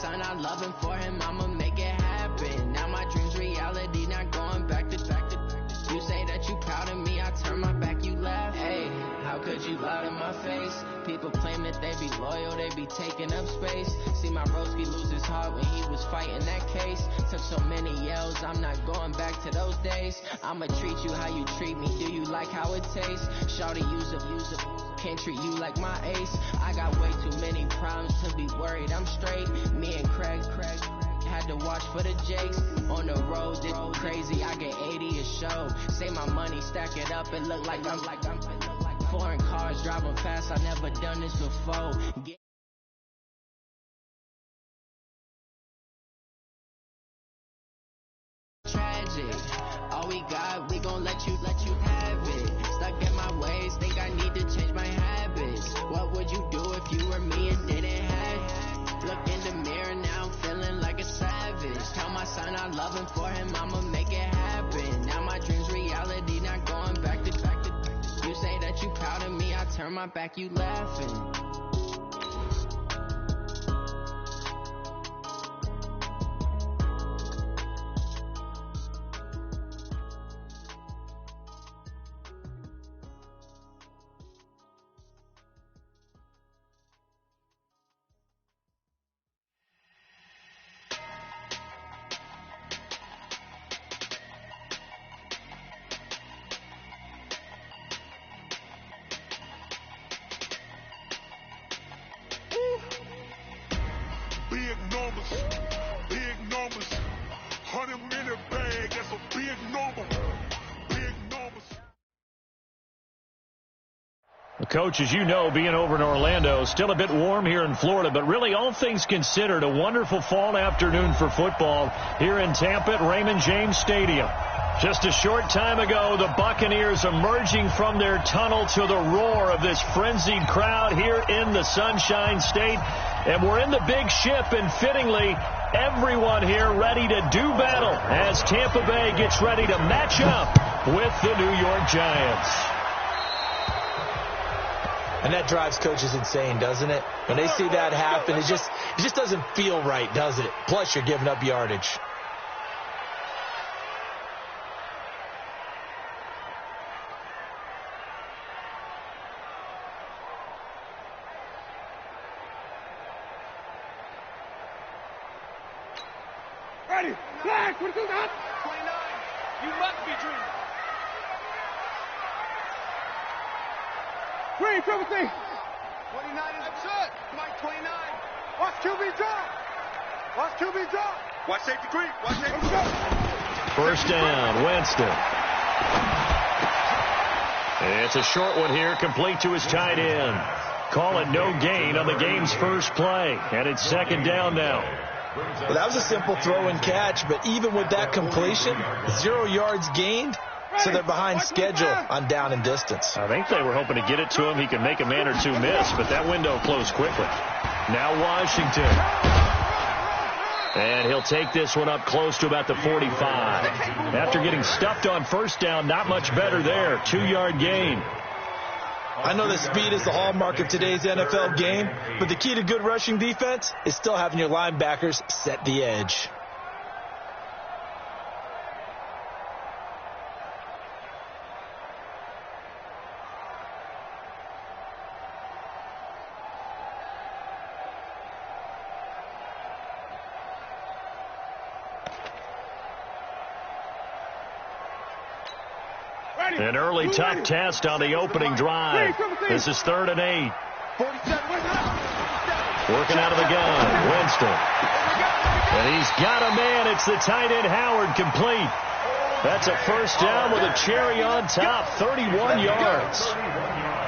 son, I love him, for him, I'ma make it happen. Now my dream's reality, not going back to. You say that you proud of me, I turn my back, you laugh. Hey, how could you lie to my face? People claim that they be loyal, they be taking up space. See my broski lose his heart when he was fighting that case. Took so many yells, I'm not going back to those days. I'ma treat you how you treat me, do you like how it tastes? Shawty, use a, can't treat you like my ace. I got way too many problems to be worried, I'm straight. Me and Craig had to watch for the Jakes. On the road, it's crazy, I get 80 a show. Say my money, stack it up, it look like I'm foreign cars, driving fast, I never done this before. Tragic, all we got, we gon' let you have it. Stuck in my ways, think I need to change my habits. What would you do if you were me and didn't have it? Look in the mirror now, I'm feeling like a savage. Tell my son I love him, for him, I'ma make it happen. Now my dream's reality, not going back to. You say that you proud of me, I turn my back, you laughing. Big numbers, 100-minute bag, that's a big number, big numbers. Well, Coach, as you know, being over in Orlando, still a bit warm here in Florida, but really all things considered, a wonderful fall afternoon for football here in Tampa at Raymond James Stadium. Just a short time ago, the Buccaneers emerging from their tunnel to the roar of this frenzied crowd here in the Sunshine State. And we're in the big ship, and fittingly, everyone here ready to do battle as Tampa Bay gets ready to match up with the New York Giants. And that drives coaches insane, doesn't it? When they see that happen, it just doesn't feel right, does it? Plus, you're giving up yardage. Ready, flag, what is that? 29, you must be dreaming. Green, triple C. 29 is good. Mike, 29. Watch QB drop. Watch QB drop. Watch safety green. Watch safety green. First down, Winston. It's a short one here, complete to his tight end. Call it no gain on the game's first play, and it's second down now. Well, that was a simple throw and catch, but even with that completion, 0 yards gained, so they're behind schedule on down and distance. I think they were hoping to get it to him. He could make a man or two miss, but that window closed quickly. Now Washington. And he'll take this one up close to about the 45. After getting stuffed on first down, not much better there. 2-yard gain. I know that speed is the hallmark of today's NFL game, but the key to good rushing defense is still having your linebackers set the edge. An early tough test on the opening drive. This is 3rd and 8. Working out of the gun, Winston. And he's got a man. It's the tight end, Howard, complete. That's a first down with a cherry on top, 31 yards.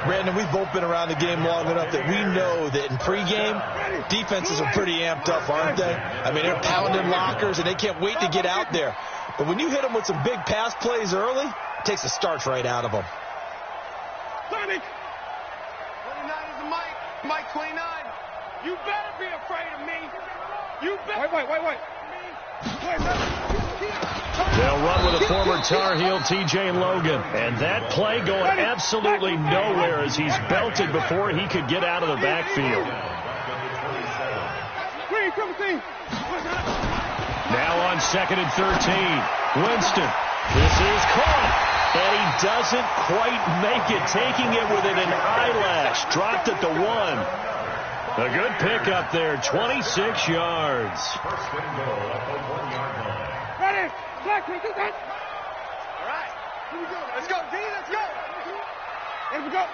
Brandon, we've both been around the game long enough that we know that in pregame, defenses are pretty amped up, aren't they? I mean, they're pounding lockers, and they can't wait to get out there. But when you hit them with some big pass plays early, it takes the starch right out of them. Sonic! 29 is the Mike. Mike 29. You better be afraid of me. You better. Wait. They'll run with a former Tar Heel, T.J. Logan. And that play going absolutely nowhere as he's belted before he could get out of the backfield. Now on 2nd and 13. Winston. This is caught. And he doesn't quite make it, taking it within an eyelash. Dropped at the 1. A good pickup there, 26 yards. Ready? All right. Here we go. Let's go, D. Let's go. Here we go.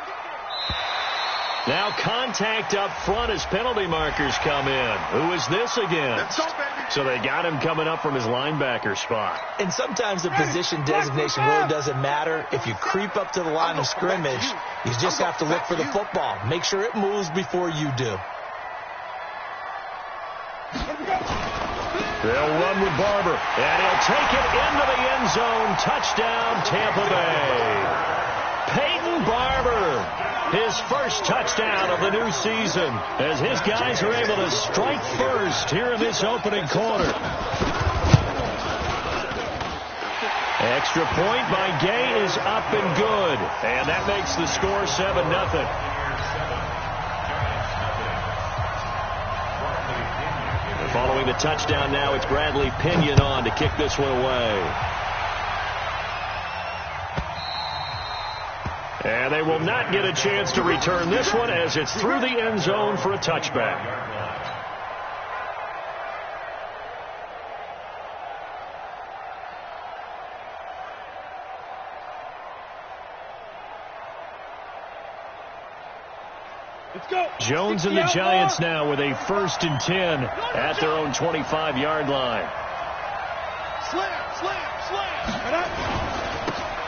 Now contact up front as penalty markers come in. Who is this again? Let's go, baby. So they got him coming up from his linebacker spot. And sometimes the position designation really doesn't matter. If you creep up to the line of scrimmage, you just have to look for the football. Make sure it moves before you do. They'll run with Barber, and he'll take it into the end zone. Touchdown, Tampa Bay. Peyton Barber, his first touchdown of the new season, as his guys are able to strike first here in this opening quarter. Extra point by Gay is up and good, and that makes the score 7-0. Following the touchdown now, it's Bradley Pinion on to kick this one away. And they will not get a chance to return this one as it's through the end zone for a touchback. Jones and the Giants now with a 1st and 10 at their own 25-yard line.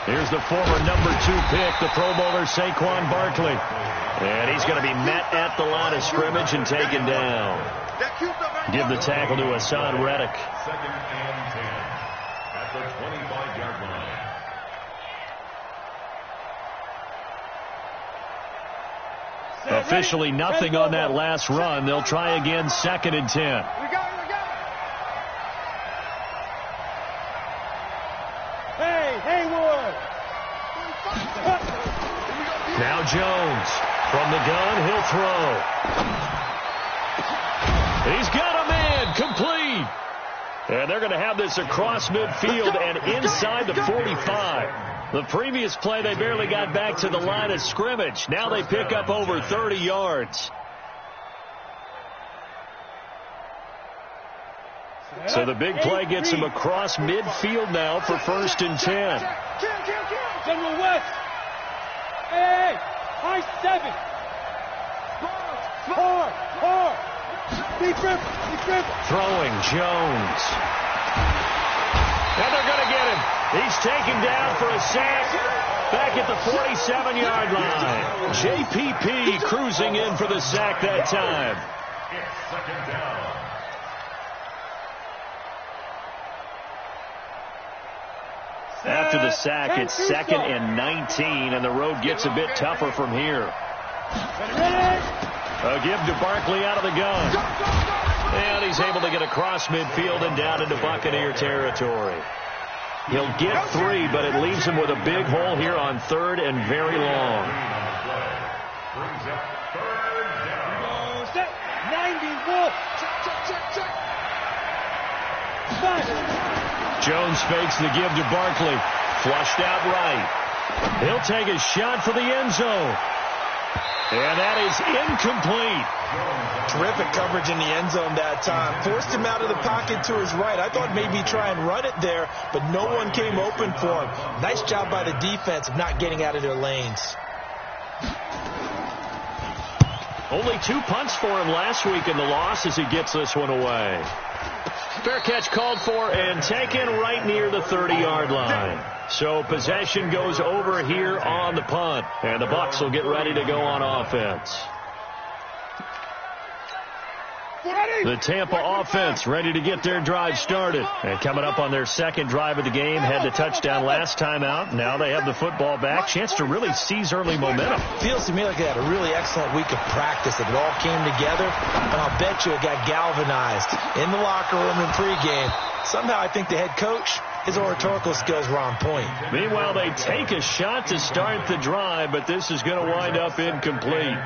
Here's the former number 2 pick, the Pro Bowler Saquon Barkley. And he's going to be met at the line of scrimmage and taken down. Give the tackle to Hassan Reddick. 2nd and 10 at the 25-yard line. Officially nothing on that last run. They'll try again 2nd and 10. Now Jones from the gun. He'll throw. He's got a man complete. And they're going to have this across midfield and inside the 45. The previous play, they barely got back to the line of scrimmage. Now they pick up over 30 yards. So the big play gets him across midfield now for 1st and 10. General West. Hey, high 7. Hard. Deep grip. Throwing Jones. And they're going to get him. He's taken down for a sack back at the 47-yard line. JPP cruising in for the sack that time. It's 2nd down. After the sack, it's 2nd and 19, and the road gets a bit tougher from here. A give to Barkley out of the gun. And he's able to get across midfield and down into Buccaneer territory. He'll get 3, but it leaves him with a big hole here on 3rd and very long. Brings up 3rd down. Set. 90. Jones fakes the give to Barkley. Flushed out right. He'll take a shot for the end zone. And that is incomplete. Terrific coverage in the end zone that time. Forced him out of the pocket to his right. I thought maybe try and run it there, but no one came open for him. Nice job by the defense of not getting out of their lanes. Only 2 punts for him last week in the loss as he gets this one away. Fair catch called for and taken right near the 30-yard line. So possession goes over here on the punt, and the Bucs will get ready to go on offense. The Tampa offense ready to get their drive started. And coming up on their 2nd drive of the game, had the touchdown last time out. Now they have the football back. Chance to really seize early momentum. Feels to me like they had a really excellent week of practice. That it all came together. And I'll bet you it got galvanized in the locker room in pregame. Somehow I think the head coach, his oratorical skills were on point. Meanwhile, they take a shot to start the drive, but this is going to wind up incomplete.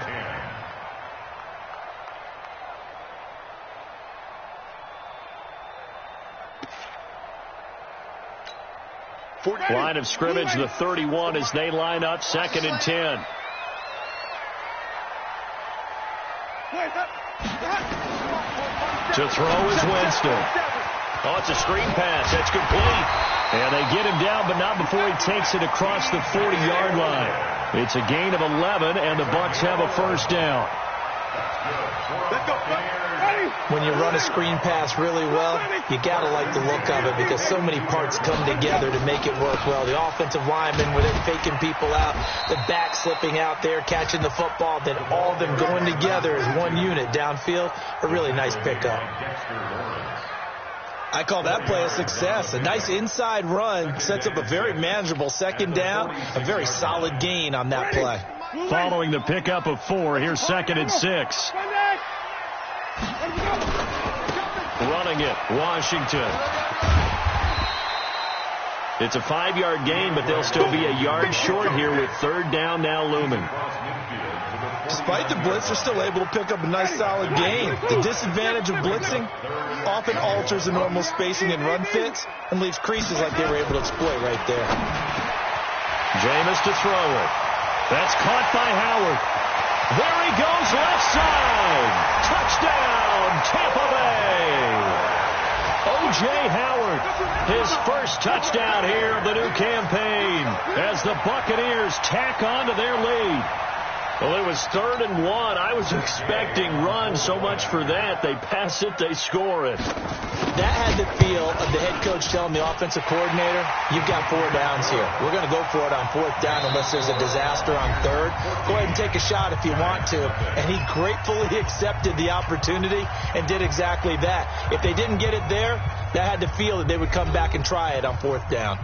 Line of scrimmage, the 31, as they line up 2nd and 10. To throw is Winston. Oh, it's a screen pass. That's complete. And they get him down, but not before he takes it across the 40-yard line. It's a gain of 11, and the Bucs have a first down. When you run a screen pass really well, you got to like the look of it because so many parts come together to make it work well. The offensive linemen, where they're faking people out, the back slipping out there, catching the football, then all of them going together as one unit downfield. A really nice pickup. I call that play a success. A nice inside run sets up a very manageable 2nd down, a very solid gain on that play. Following the pickup of 4, here's 2nd and 6. Running it, Washington. It's a 5-yard gain, but they'll still be a yard short here with 3rd down now looming. Despite the blitz, they're still able to pick up a nice solid gain. The disadvantage of blitzing often alters the normal spacing and run fits and leaves creases like they were able to exploit right there. Jameis to throw it. That's caught by Howard. There he goes, left side. Touchdown, Tampa Bay. O.J. Howard, his first touchdown here of the new campaign as the Buccaneers tack on to their lead. Well, it was 3rd and 1. I was expecting run, so much for that. They pass it, they score it. That had the feel of the head coach telling the offensive coordinator, you've got 4 downs here. We're going to go for it on 4th down unless there's a disaster on 3rd. Go ahead and take a shot if you want to. And he gratefully accepted the opportunity and did exactly that. If they didn't get it there, that had the feel that they would come back and try it on 4th down.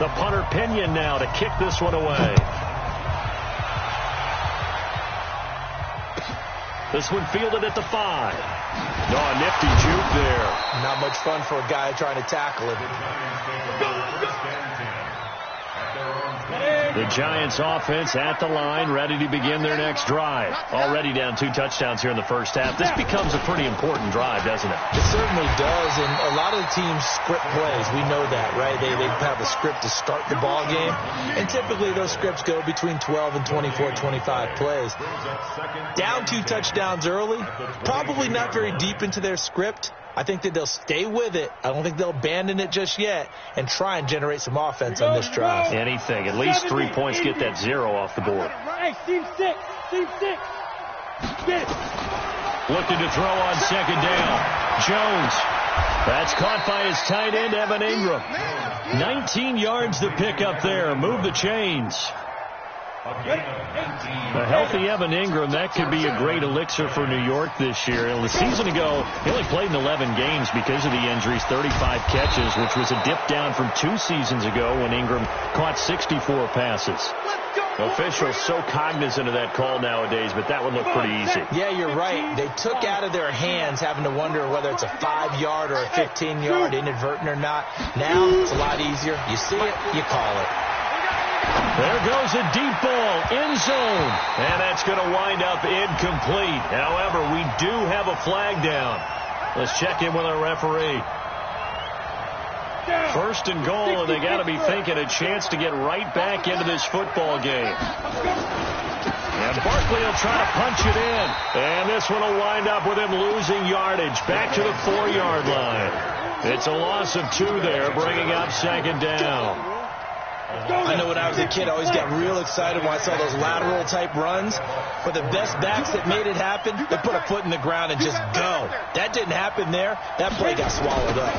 The punter Pinion now to kick this one away. This one fielded at the 5. Oh, nifty juke there. Not much fun for a guy trying to tackle it. The Giants offense at the line, ready to begin their next drive. Already down 2 touchdowns here in the first half. This becomes a pretty important drive, doesn't it? It certainly does, and a lot of the teams script plays. We know that, right? They have a script to start the ball game, and typically those scripts go between 12 and 24, 25 plays. Down 2 touchdowns early, probably not very deep into their script. I think that they'll stay with it. I don't think they'll abandon it just yet and try and generate some offense on this drive. Anything. At least 3 points, get that 0 off the board. Hey, team 6. Team 6. Get it. Looking to throw on 2nd down. Jones. That's caught by his tight end, Evan Ingram. 19 yards to pick up there. Move the chains. A healthy Evan Ingram, that could be a great elixir for New York this year. The season ago, he only played in 11 games because of the injuries, 35 catches, which was a dip down from 2 seasons ago when Ingram caught 64 passes. Officials so cognizant of that call nowadays, but that would look pretty easy. Yeah, you're right. They took out of their hands having to wonder whether it's a 5-yard or a 15-yard, inadvertent or not. Now it's a lot easier. You see it, you call it. There goes a deep ball, end zone, and that's going to wind up incomplete. However, we do have a flag down. Let's check in with our referee. 1st and goal, and they got to be thinking a chance to get right back into this football game. And Barkley will try to punch it in, and this one will wind up with him losing yardage back to the 4-yard line. It's a loss of 2 there, bringing up 2nd down. I know when I was a kid, I always got real excited when I saw those lateral-type runs. But the best backs that made it happen, they put a foot in the ground and just go. That didn't happen there. That play got swallowed up.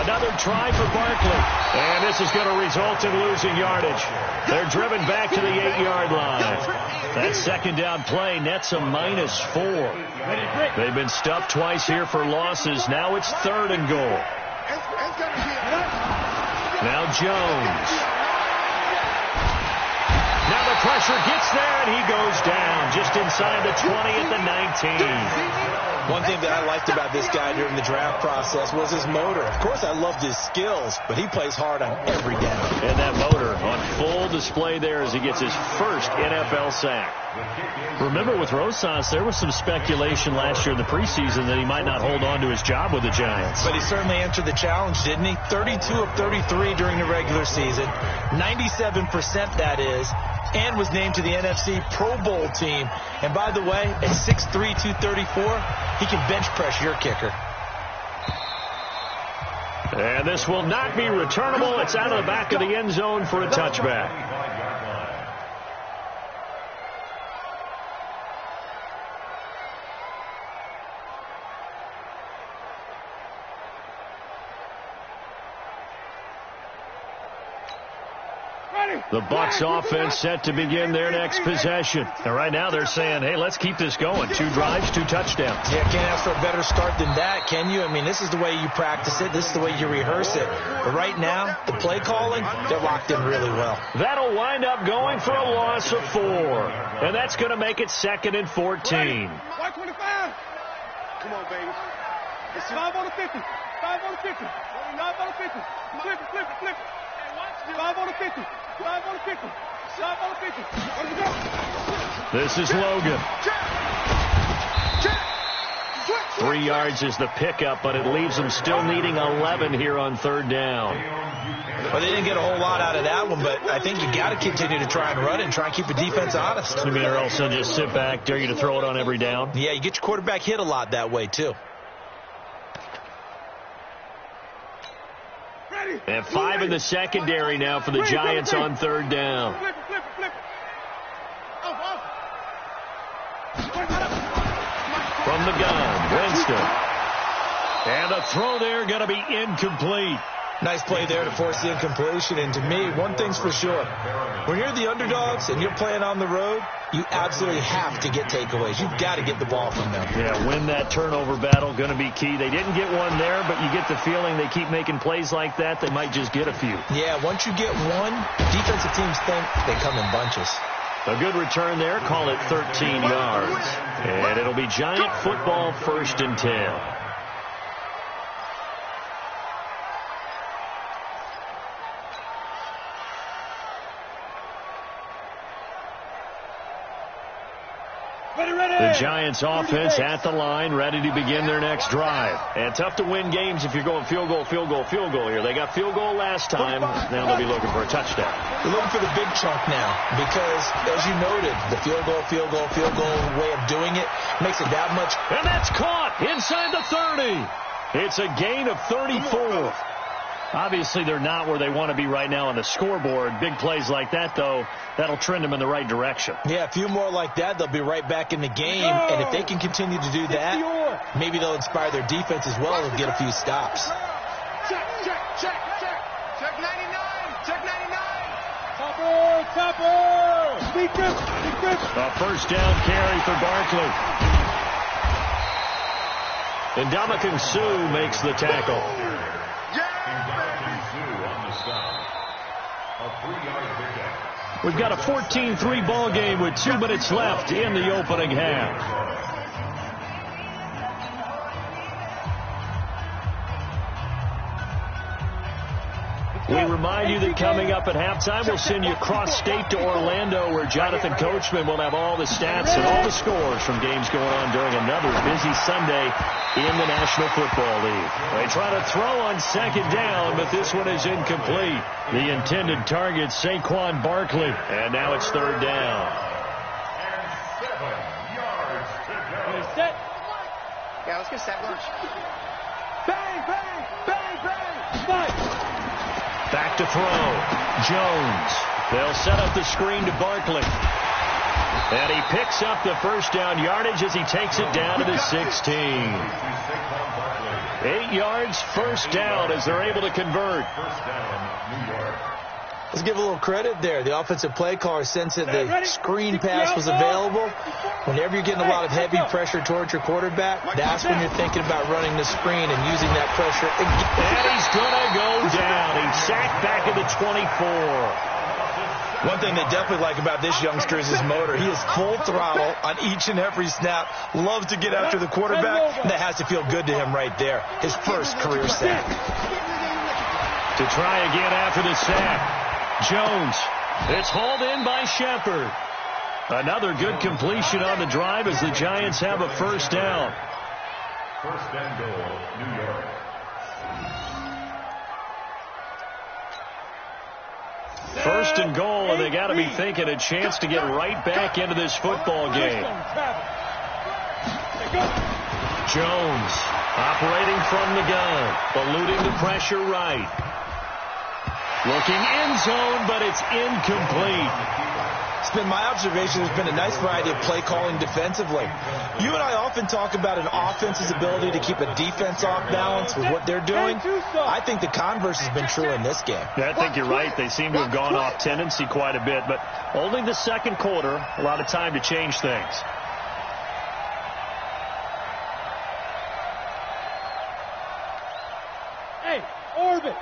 Another try for Barkley. And this is going to result in losing yardage. They're driven back to the 8-yard line. That 2nd down play nets a -4. They've been stuffed twice here for losses. Now it's 3rd and goal. Now Jones. Now the pressure gets there, and he goes down just inside the 20 at the 19. One thing that I liked about this guy during the draft process was his motor. Of course, I loved his skills, but he plays hard on every down. And that motor on full display there as he gets his first NFL sack. Remember, with Rosas, there was some speculation last year in the preseason that he might not hold on to his job with the Giants. But he certainly answered the challenge, didn't he? 32 of 33 during the regular season, 97% that is, and was named to the NFC Pro Bowl team. And by the way, at 6'3", 234, he can bench press your kicker. And this will not be returnable. It's out of the back of the end zone for a touchback. The Bucs offense set to begin their next possession. And right now they're saying, hey, let's keep this going. 2 drives, 2 touchdowns. Yeah, can't ask for a better start than that, can you? I mean, this is the way you practice it. This is the way you rehearse it. But right now, the play calling, they're locked in really well. That'll wind up going for a loss of 4. And that's going to make it 2nd and 14. 125. Come on, baby. It's 5 on the 50. 5 on the 50. 5 on the 50. Flip it, flip it, flip it. 5 on the 50. 5 on the 50. 5 on the 50. Where do we go? This is Logan. 3 yards is the pickup, but it leaves them still needing 11 here on 3rd down. Well, they didn't get a whole lot out of that one, but I think you got to continue to try and run it and try and keep the defense honest. You mean, or else they'll just sit back, dare you to throw it on every down? Yeah, you get your quarterback hit a lot that way, too. And 5 in the secondary now for the Giants on 3rd down. Flip it, flip it, flip it. From the gun, Winston. And a throw there going to be incomplete. Nice play there to force the incompletion. And to me, one thing's for sure. When you're the underdogs and you're playing on the road, you absolutely have to get takeaways. You've got to get the ball from them. Yeah, win that turnover battle, going to be key. They didn't get one there, but you get the feeling they keep making plays like that, they might just get a few. Yeah, once you get one, defensive teams think they come in bunches. A good return there, call it 13 yards. And it'll be Giant football, 1st and 10. The Giants offense at the line, ready to begin their next drive. And tough to win games if you're going field goal, field goal, field goal here. They got field goal last time. Now they'll be looking for a touchdown. They're looking for the big chunk now because, as you noted, the field goal way of doing it makes it that much. And that's caught inside the 30. It's a gain of 34. Obviously, they're not where they want to be right now on the scoreboard. Big plays like that, though, that'll trend them in the right direction. Yeah, a few more like that, they'll be right back in the game. And if they can continue to do that, maybe they'll inspire their defense as well and get a few stops. Check 99. Check 99. Topper. Sneak this. A 1st down carry for Barkley. And Ndamukong Suh makes the tackle. We've got a 14-3 ball game with 2 minutes left in the opening half. We remind you that coming up at halftime, we'll send you cross-state to Orlando, where Jonathan Coachman will have all the stats and all the scores from games going on during another busy Sunday in the National Football League. They try to throw on 2nd down, but this one is incomplete. The intended target, Saquon Barkley. And now it's 3rd down. And 7 yards to go. Set. Yeah, let's get set lunch. Bang, bang, bang, bang. Spike. Back to throw. Jones. They'll set up the screen to Barkley. And he picks up the 1st down yardage as he takes it down to the 16. 8 yards, 1st down as they're able to convert. 1st down, New York. Let's give a little credit there. The offensive play caller sensed that the screen pass was available. Whenever you're getting a lot of heavy pressure towards your quarterback, that's when you're thinking about running the screen and using that pressure. And he's going to go down. He's sacked back at the 24. One thing they definitely like about this youngster is his motor. He is full throttle on each and every snap. Loves to get after the quarterback. That has to feel good to him right there. His first career sack. To try again after the sack. Jones It's hauled in by Shepard. Another good completion on the drive as the Giants have a first down. First and goal, New York. First and goal, and they got to be thinking a chance to get right back into this football game. Jones operating from the gun, eluding the pressure right. Looking end zone, but it's incomplete. It's been my observation. There's been a nice variety of play calling defensively. You and I often talk about an offense's ability to keep a defense off balance with what they're doing. I think the converse has been true in this game. Yeah, I think you're right. They seem to have gone off tendency quite a bit, but only the second quarter, a lot of time to change things. Hey, orbit.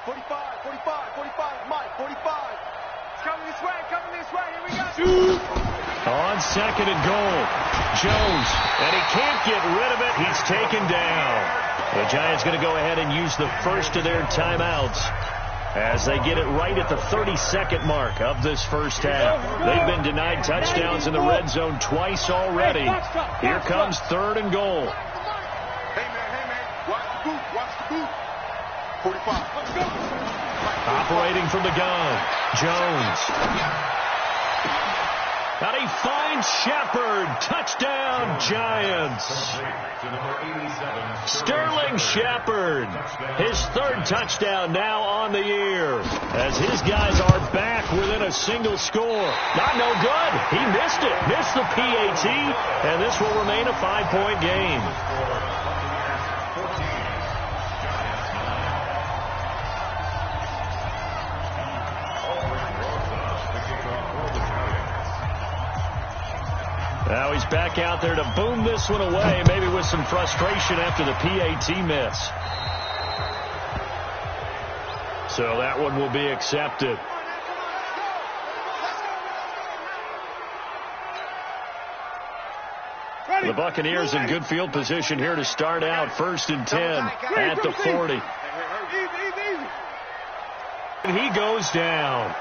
45, 45, 45, Mike, 45. Coming this way, here we go. On second and goal, Jones, and he can't get rid of it. He's taken down. The Giants going to go ahead and use the first of their timeouts as they get it right at the 32nd mark of this first half. They've been denied touchdowns in the red zone twice already. Here comes third and goal. Hey, man, watch the boot. 45. Let's go. Operating from the gun, Jones. And he finds Shepard. Touchdown, Giants. Sterling Shepard. His third touchdown now on the year as his guys are back within a single score. Not no good. He missed it. Missed the PAT, and this will remain a 5-point game. Now he's back out there to boom this one away, maybe with some frustration after the PAT miss. So that one will be accepted. The Buccaneers in good field position here to start out. 1st and 10 at the 40. And he goes down.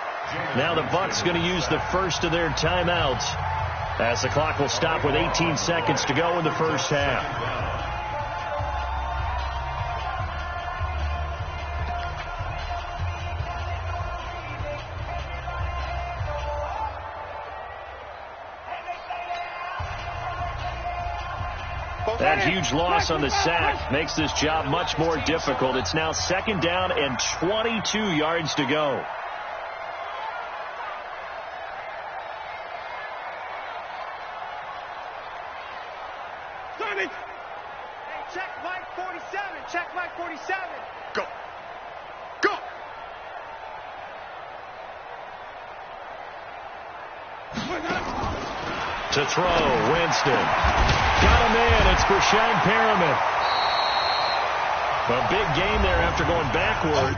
Now the Bucs going to use the first of their timeouts, as the clock will stop with 18 seconds to go in the first half. That huge loss on the sack makes this job much more difficult. It's now 2nd down and 22 yards to go. Check Mike 47. Check Mike 47. Go. Go. To throw, Winston. Got him in. It's for Sean Perriman. A big game there after going backward.